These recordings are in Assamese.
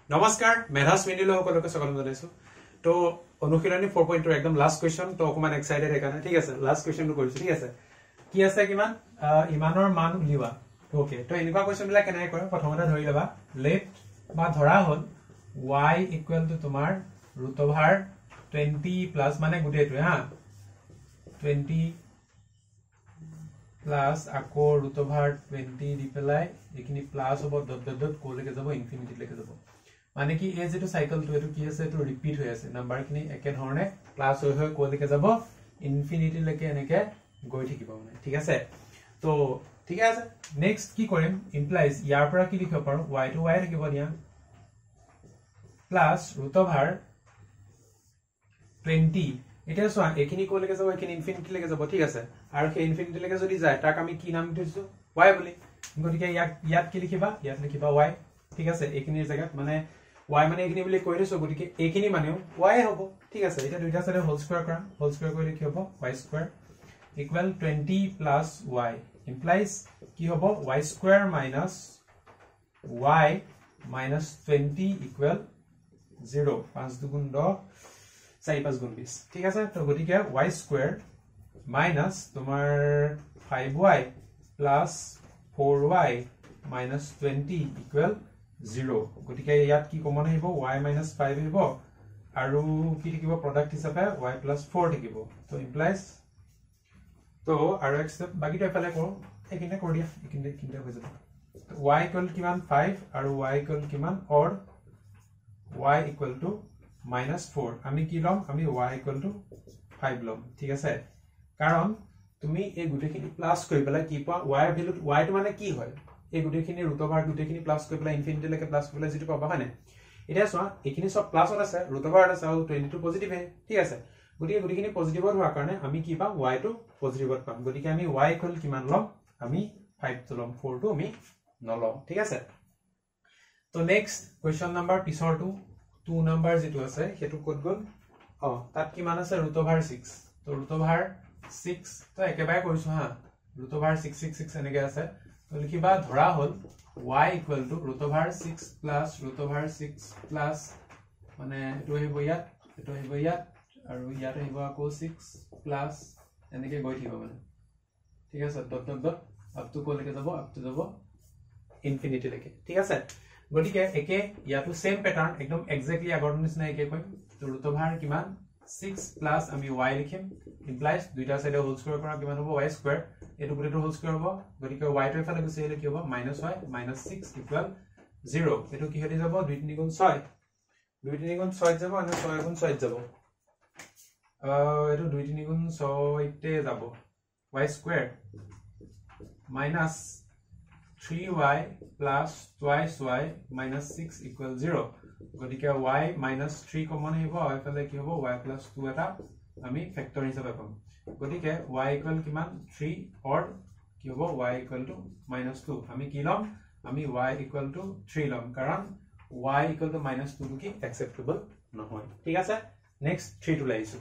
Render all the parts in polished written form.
নমস্কাৰ মেধাস মিনিলো সকলোকে স্বাগতম জনাইছো তো অনুশীলনী 4.2 একদম লাষ্ট কোৱেশ্চন তো অকমান এক্সাইটেড হেকানে ঠিক আছে লাষ্ট কোৱেশ্চনটো কৰিছো ঠিক আছে কি আছে কিমান ইমানৰ মান উলিওৱা ওকে তো এনেকুৱা কোৱেশ্চন বিলাক কেনে কৰে প্ৰথমতে ধৰি লবা লেফট বা ধৰা হল y = তোমাৰ √20 প্লাস মানে গুটেটো হা 20 প্লাস আকৌ √20 দি পেলাই এখিনি প্লাস হ'ব ডট ডট ডট কোলৈকে যাব ইনফিনিটি লৈকে যাব মানে কি এই যেটো সাইকেল তো এটো কি আছে এটো ৰিপিট হৈ আছে নাম্বাৰ খিনি একে ধৰণে প্লাস হৈ হৈ কোলৈকে যাব ইনফিনিটি লৈকে এনেকে গৈ থাকিব মানে ঠিক আছে তো ঠিক আছে নেক্সট কি কৰিম ইমপ্লাইজ ইয়াৰ পৰা কি লিখিব পাৰো y to y থাকিব দিয়া প্লাস √20 এটা সোয়া এখিনি কোলৈকে যাব এখিনি ইনফিনিটি লৈকে যাব ঠিক আছে আৰু সেই ইনফিনিটি লৈকে যদি যায় তাক আমি কি নাম দিছো y বুলি গতিকে ইয়াত কি লিখিবা ইয়াত লিখিবা y ঠিক আছে এখিনিৰ জায়গাত মানে y মানে এখিনি বুলি কৈ দিছো গতিকে এখিনি মানেও y হ'ব ঠিক আছে এটা দুইটা সাইডে হোল স্কয়াৰ কৰা হোল স্কয়াৰ কৰি লিখি হ'ব y square equal 20 plus y implies কি হ'ব y square minus y minus 20 equal 0 5 দুগুণ 10 4 5 গুণ 20 ঠিক আছে তো গতিকে y square minus তোমাৰ 5y plus 4y minus 20 equal 0 গতিকে ইয়াত কি কমন আহিব y minus 5 আহিব আৰু কি থাকিব প্ৰডাক্ট হিচাপে y plus 4 থাকিব তো implies তো আৰু এক স্টেপ বাকিটো এফালে কৰো একিনে কৰি দিয়া একিনে হৈ যাব y equal কিমান 5 আৰু y equal কিমান or y equal to -4 আমি কি লম আমি y equal to 5 লম ঠিক আছে কাৰণ তুমি এই গুটেখিনি প্লাস কৰি পেলাই কি পা y ভ্যালু y টো মানে কি হয় এই গুটেখিনি √ভাৰ গুটেখিনি প্লাস কৰি পেলাই ইনফিনিটি লৈকে প্লাস কৰি পেলাই যেটো পাবা হয়নে এটা সোয়া এখিনি সব প্লাসত আছে √ভাৰ আছে আৰু 22 পজিটিভ হে ঠিক আছে গতিকে গুটেখিনি পজিটিভত হোৱাৰ কাৰণে আমি কি পাম y টো পজিটিভত পাম গতিকে আমি y ইকুৱেল কিমান লম আমি 5 টো লম 4 টো আমি নলম ঠিক আছে তো নেক্সট কোৱেশ্চন নাম্বাৰ পিছৰটো 2 নাম্বাৰ যেটো আছে হেতু কোড গল তাত কিমান আছে √ভাৰ 6 তো √ভাৰ 6 তো একেবাৰে কৰিছো হা √ভাৰ 666 এনেকে আছে তো লিখিবা ধৰা হল y ইকুৱেল টু √ভাৰ 6 প্লাস √ভাৰ 6 প্লাস মানে এটো আহিব ইয়াত আৰু ইয়াত আহিব আকৌ 6 প্লাস এনেকে গৈ থাকিব মানে ঠিক আছে dot dot dot up to কোলৈকে যাব আপ টু যাব ইনফিনিটি লৈকে ঠিক আছে গতিকে একে ইয়াটো সেম প্যাটাৰ্ন একদম এক্স্যাক্টলি আগৰ নিচিনা একে কই তো √ভাৰ কিমান 6 প্লাস আমি y লিখিম ইমপ্লাইজ দুইটা সাইডে হোল স্কয়াৰ কৰা কিমান হ'ব y স্কয়াৰ এটো গুটেটো হোল স্কয়াৰ হ'ব গতিকে y টো এফালে গুছি আহিলে কি হ'ব -y -6 ইকুৱেল 0 এটো কি হৈ যাব 2 3 গুণ 6 2 3 গুণ 6 যাব আৰু 6 গুণ 6 যাব এটো 2 3 গুণ 6 তে যাব y square minus 3y plus twice y minus 6 equal 0 গতিকে y minus 3 কমন আহিব আৰু এফালে কি হ'ব y plus 2 এটা আমি ফ্যাক্টৰ হিচাপে পাম গতিকে y equal কিমান 3 or কি হ'ব y equal to -2 আমি কি লম আমি y equal to 3 লম কাৰণ y equal to -2 কি acceptable নহয় ঠিক আছে নেক্সট 3 টো লাইছো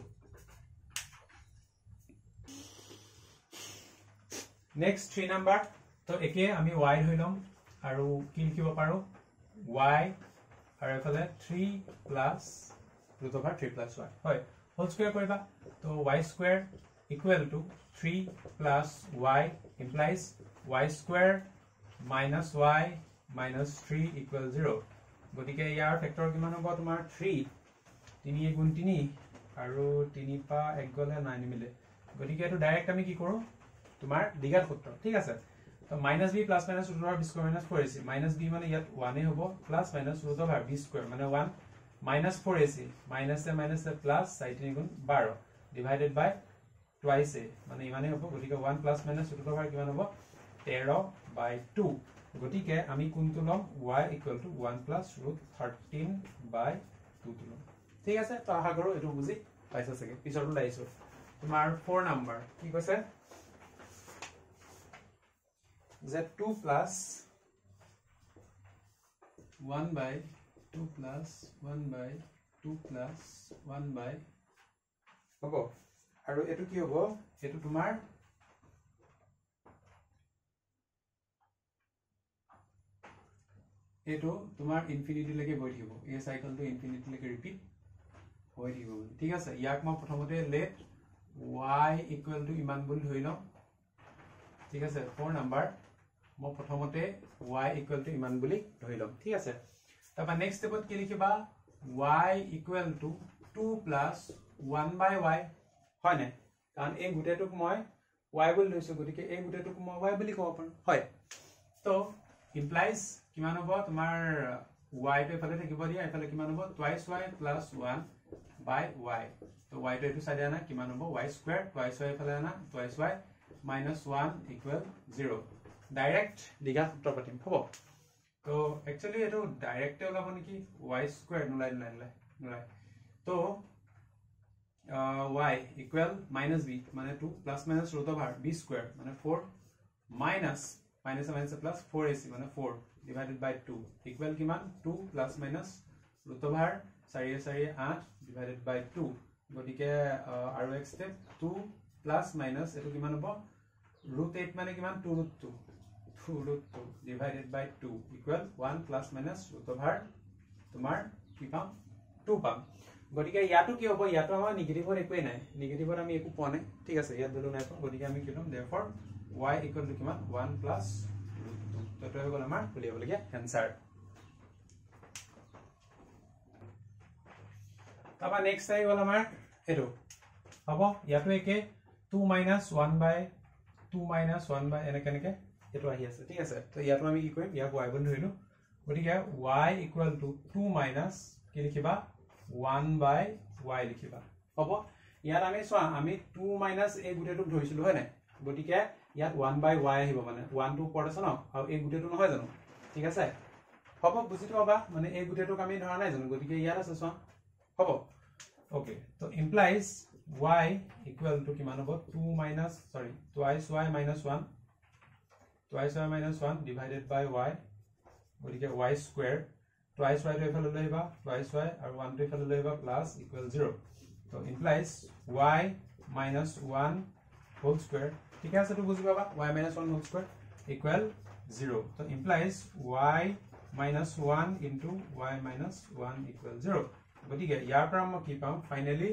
নেক্সট 3 নাম্বাৰ তো একে আমি y ধৰিলম আৰু কি লিখিব পাৰো y আৰু এফালে 3 প্লাস √ভাৰ 3 প্লাস y হয় হোল স্কয়াৰ কৰিবা তো y square equal to 3 plus y implies y square minus y minus 3 equal 0 গতিকে ইয়াৰ ফ্যাক্টৰ কিমান হ'ব তোমাৰ 3 3 গুণ 3 আৰু 3 পা 1 গলে 9 নিমিলে গতিকে এটো ডাইৰেক্ট আমি কি কৰো তোমাৰ দ্বিঘাত সূত্ৰ ঠিক আছে তো -b প্লাস মাইনাস √ভাৰ b square minus 4ac -b মানে ইয়াত 1 এ হ'ব প্লাস মাইনাস √ভাৰ b স্কয়াৰ মানে 1 -4ac মাইনাস এ মাইনাস এ প্লাস 4 গুণ 12 ডিভাইডেড বাই twice a মানে ইমানে হ'ব গতিকে 1 প্লাস মাইনাস √ভাৰ কিমান হ'ব 13/2 গতিকে আমি কোনটো লম y equal to 1 plus √13/2 লম ঠিক আছে তো আশা কৰো এটো বুজি পাইছা চাগে পিছৰটো লাইছো তোমাৰ 4 নাম্বাৰ কি কৈছে z2 plus 1/2 plus 1/2 plus 1/, হ'ব আৰু এটো কি হ'ব এটো তোমাৰ এটো তোমাৰ ইনফিনিটি লৈকে গৈ থাকিব এই সাইকেলটো ইনফিনিটি লৈকে ৰিপিট হৈ থাকিব ঠিক আছে ইয়াক মই প্ৰথমতে লেট y ইকুৱেল টু ইমান বুলি ধৰি লওঁ ঠিক আছে 4 নাম্বাৰ মই প্ৰথমতে y ইকুৱেল টু ইমান বুলি ধৰি লম ঠিক আছে তাৰপা নেক্সট স্টেপত কি লিখিবা y equal to 2 plus 1 by y হয় নাই কাৰণ এই গুটেটোক মই y বুলি লৈছো গতিকে এই গুটেটোক মই y বুলি ক'ব পাৰো হয় তো implies কিমান হ'ব তোমাৰ y টো এফালে থাকিব দিয়া এফালে কিমান হ'ব twice y plus 1 by y তো y টো এটো সাইডে আনা কিমান হ'ব y square twice y এফালে আনা twice y minus 1 equal 0 direct লিখা সূত্ৰ পাতিম হ'ব তো একচুয়ালি এটো ডাইৰেক্ট ওলাব নেকি y square নোলাই তো y equal minus b মানে 2 plus minus root over b square মানে 4 minus minus plus 4ac মানে 4 divided by 2 equal কিমান 2 plus minus root over 4 8 divided by 2 গটিকে আৰু এক স্টেপ 2 plus minus এটো কিমান হ'ব root 8 মানে কিমান 2 root 2 divided by 2 equal 1 plus minus root over তোমাৰ কি পাম 2 পাম গটিকে ইয়াটো কি হ'ব ইয়াটো আমাৰ নেগেটিভৰ একোই নাই নেগেটিভৰ আমি একো পোৱা নাই ঠিক আছে ইয়াত ভ্যালু নাই পাম গটিকে আমি কি পাম therefore y equal to কিমান 1 plus root 2 তো হৈ গ'ল আমাৰ উলিয়াবলগীয়া आंसर তাবা নেক্সট আই গ'ল আমাৰ এটো হ'ব ইয়াটো একে 2 minus 1 by এনেকে এটো আহি আছে ঠিক আছে তো ইয়াটো আমি কি কৰিম ইয়াক y বুলি ধৰিলো গটিকে y equal to 2 minus কি লিখিবা 1 by y লিখিবা হ'ব ইয়াত আমি চোৱা আমি 2 minus এই গুটেটোক ধৰিছিলো হয় নাই গটিকে ইয়াত 1 by y আহিব মানে 1 to ওপৰত আছে ন আৰু এই গুটেটো নহয় জানো ঠিক আছে হ'ব বুজিটো পাবা মানে এই গুটেটোক আমি ধৰা নাই জানো গটিকে ইয়াত আছে চোৱা হ'ব ওকে তো implies y equal to কিমান হ'ব 2 minus twice y minus 1 divided by y গটিকে y square twice y to এফালে লৈ আহিবা twice y আৰু 1 to এফালে লৈ আহিবা plus equal 0 তো implies y minus 1 whole square ঠিক আছে তো বুঝি পাবা y minus 1 whole square equal 0 তো implies y minus 1 into y minus 1 equal 0 গটিকে ইয়াৰ পৰা মই কি পাম ফাইনালি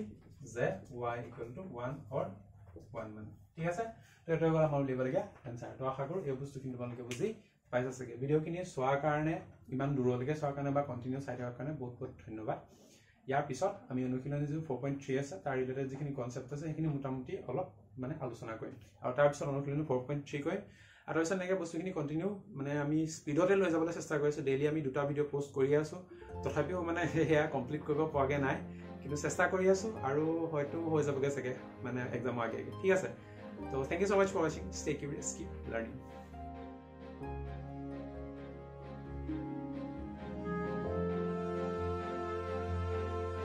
যে y equal to 1 or 1 মান ঠিক আছে তো এটা গলা মই লিখবলগা आंसर তো আশা কৰো এই বস্তু কিন্তু তোমালোকে বুজি পাইছা সকে ভিডিওখিনি চোৱাৰ কাৰণে ইমান দূৰলৈকে চোৱাৰ কাৰণে বা কন্টিনিউ চাই থকাৰ কাৰণে বহুত বহুত ধন্যবাদ ইয়াৰ পিছত আমি অনুশীলনী যে 4.3 আছে তাৰ ৰিলেটেড যিখিনি কনসেপ্ট আছে সেইখিনি মোটামুটি অলপ মানে আলোচনা কৰিম আৰু তাৰ পিছত অনুশীলনী 4.3 কৰিম আৰু এসা নেকে বস্তুখিনি কন্টিনিউ মানে আমি স্পিডতে লৈ যাবলৈ চেষ্টা কৰিছো ডেইলি আমি দুটা ভিডিও পোষ্ট কৰি আছো তথাপিও মানে হেয়া কমপ্লিট কৰিব পৰাগে নাই কিন্তু চেষ্টা কৰি আছো আৰু হয়তো হৈ যাবগে সকে মানে এক্সাম আগে ঠিক আছে তো thank you so much for watching stay curious keep learning